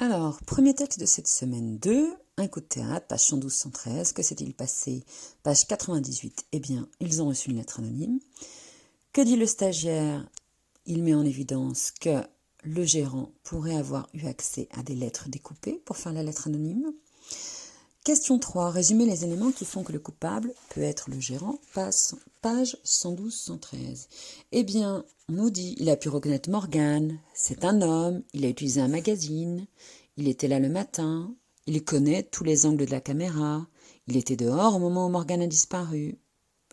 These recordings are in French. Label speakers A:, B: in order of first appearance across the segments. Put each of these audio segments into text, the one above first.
A: Alors, premier texte de cette semaine 2, un coup de théâtre, page 112-113. Que s'est-il passé? Page 98. Eh bien, ils ont reçu une lettre anonyme. Que dit le stagiaire? Il met en évidence que le gérant pourrait avoir eu accès à des lettres découpées pour faire la lettre anonyme. Question 3. Résumer les éléments qui font que le coupable peut être le gérant. Page 112-113. Eh bien, on nous dit, il a pu reconnaître Morgane. C'est un homme. Il a utilisé un magazine. Il était là le matin. Il connaît tous les angles de la caméra. Il était dehors au moment où Morgane a disparu.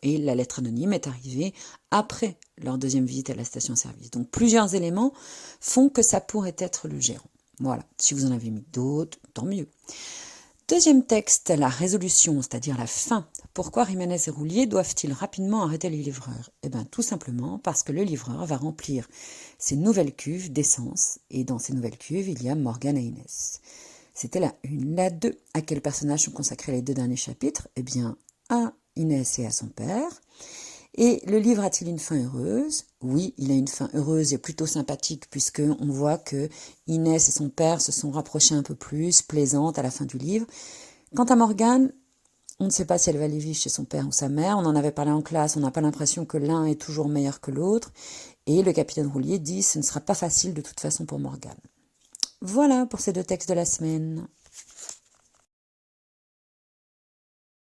A: Et la lettre anonyme est arrivée après leur deuxième visite à la station-service. Donc plusieurs éléments font que ça pourrait être le gérant. Voilà. Si vous en avez mis d'autres, tant mieux. Deuxième texte, la résolution, c'est-à-dire la fin. Pourquoi Jiménez et Roulier doivent-ils rapidement arrêter les livreurs? Eh bien, tout simplement parce que le livreur va remplir ses nouvelles cuves d'essence. Et dans ces nouvelles cuves, il y a Morgane et Inès. C'était la 1. La 2. À quel personnage sont consacrés les 2 derniers chapitres? Eh bien, à Inès et à son père. Et le livre a-t-il une fin heureuse? Oui, il a une fin heureuse et plutôt sympathique puisque on voit que Inès et son père se sont rapprochés un peu plus, plaisantes à la fin du livre. Quant à Morgane, on ne sait pas si elle va aller vivre chez son père ou sa mère. On en avait parlé en classe, on n'a pas l'impression que l'un est toujours meilleur que l'autre. Et le capitaine Roulier dit ce ne sera pas facile de toute façon pour Morgane. Voilà pour ces 2 textes de la semaine.